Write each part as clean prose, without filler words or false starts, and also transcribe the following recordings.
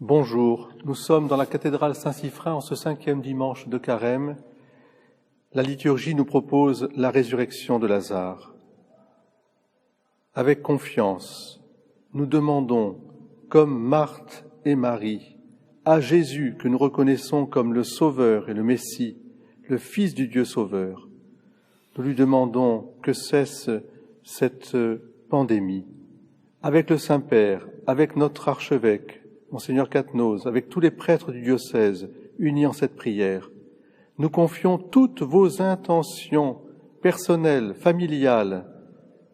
Bonjour, nous sommes dans la cathédrale Saint-Siffrin en ce 5e dimanche de Carême. La liturgie nous propose la résurrection de Lazare. Avec confiance, nous demandons, comme Marthe et Marie, à Jésus que nous reconnaissons comme le Sauveur et le Messie, le Fils du Dieu Sauveur. Nous lui demandons que cesse cette pandémie. Avec le Saint-Père, avec notre archevêque, Monseigneur Cathenose, avec tous les prêtres du diocèse unis en cette prière, nous confions toutes vos intentions personnelles, familiales,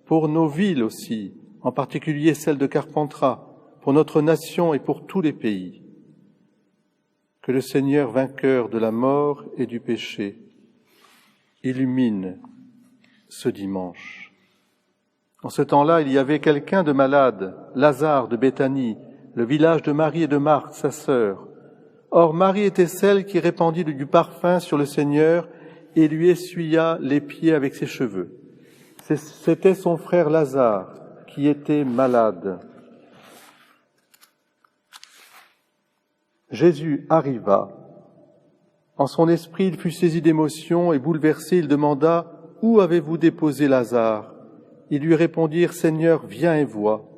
pour nos villes aussi, en particulier celle de Carpentras, pour notre nation et pour tous les pays. Que le Seigneur, vainqueur de la mort et du péché, illumine ce dimanche. En ce temps-là, il y avait quelqu'un de malade, Lazare de Béthanie, le village de Marie et de Marthe, sa sœur. Or, Marie était celle qui répandit du parfum sur le Seigneur et lui essuya les pieds avec ses cheveux. C'était son frère Lazare qui était malade. Jésus arriva. En son esprit, il fut saisi d'émotion et bouleversé, il demanda « Où avez-vous déposé Lazare ?» Ils lui répondirent « Seigneur, viens et vois. »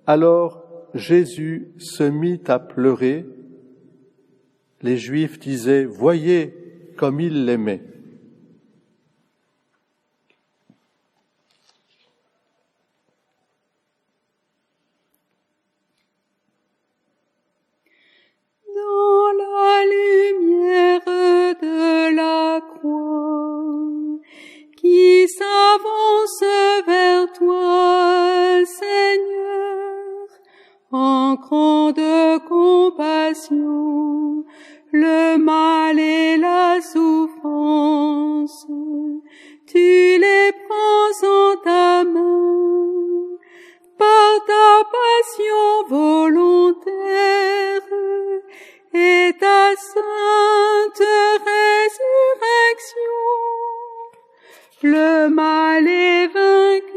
Alors, Jésus se mit à pleurer. Les Juifs disaient « Voyez comme il l'aimait ». Dans la lumière de la croix, qui s'avance vers toi, Seigneur, en grande compassion, le mal et la souffrance, tu les prends en ta main, par ta passion volontaire et ta sainte résurrection. Le mal est vaincu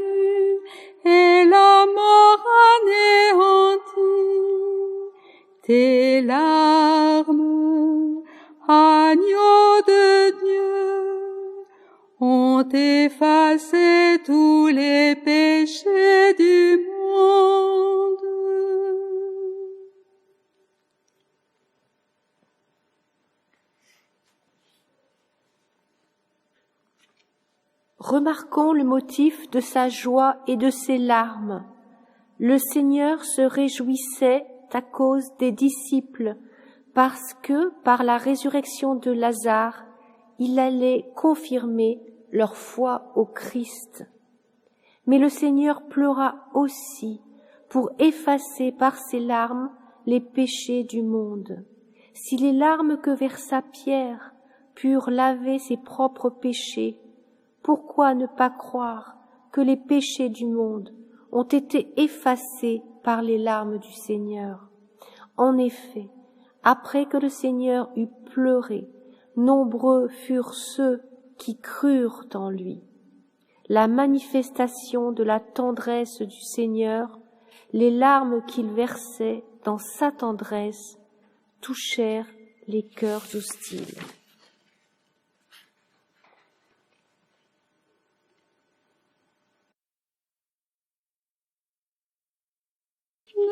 et la mort anéantie. Tes larmes, agneau de Dieu, ont effacé tous les péchés du monde. Remarquons le motif de sa joie et de ses larmes. Le Seigneur se réjouissait à cause des disciples, parce que, par la résurrection de Lazare, il allait confirmer leur foi au Christ. Mais le Seigneur pleura aussi pour effacer par ses larmes les péchés du monde. Si les larmes que versa Pierre purent laver ses propres péchés, pourquoi ne pas croire que les péchés du monde ont été effacés par les larmes du Seigneur? En effet, après que le Seigneur eut pleuré, nombreux furent ceux qui crurent en lui. La manifestation de la tendresse du Seigneur, les larmes qu'il versait dans sa tendresse, touchèrent les cœurs hostiles.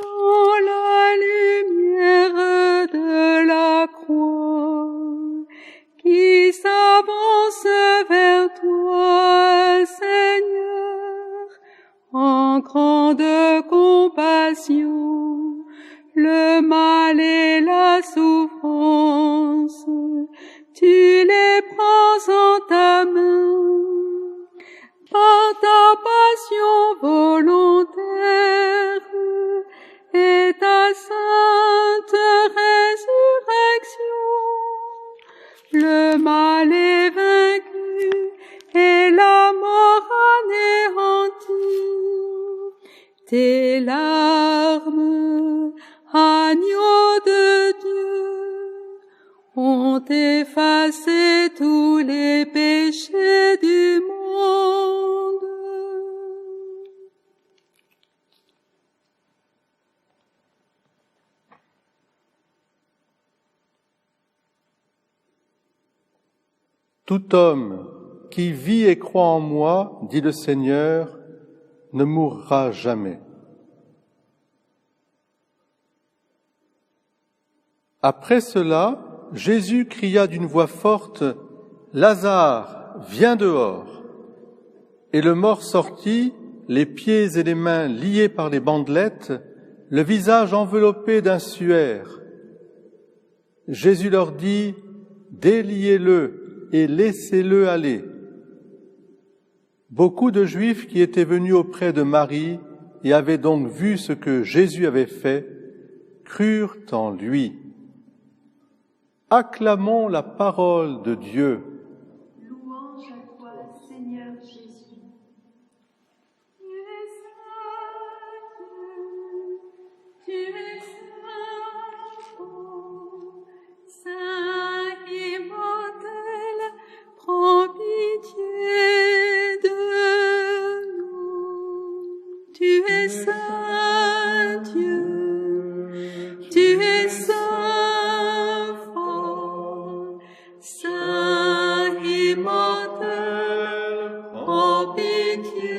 Dans la lumière de la croix, qui s'avance vers toi, Seigneur, en grande compassion, le mal et la souffrance, tu les prends en ta main, par ta passion volontaire et ta sainte résurrection. Le mal est vaincu et la mort anéantie. Tes larmes, agneau de Dieu, ont effacé tous les péchés du monde. Tout homme qui vit et croit en moi, dit le Seigneur, ne mourra jamais. Après cela, Jésus cria d'une voix forte, « Lazare, viens dehors !» Et le mort sortit, les pieds et les mains liés par les bandelettes, le visage enveloppé d'un suaire. Jésus leur dit, « Déliez-le et laissez-le aller. » Beaucoup de Juifs qui étaient venus auprès de Marie et avaient donc vu ce que Jésus avait fait, crurent en lui. Acclamons la parole de Dieu. Louange à toi, Seigneur Jésus. Tu es saint, saint immortel, prends pitié de nous. Tu es saint Dieu, tu es saint fort, saint immortel, prends pitié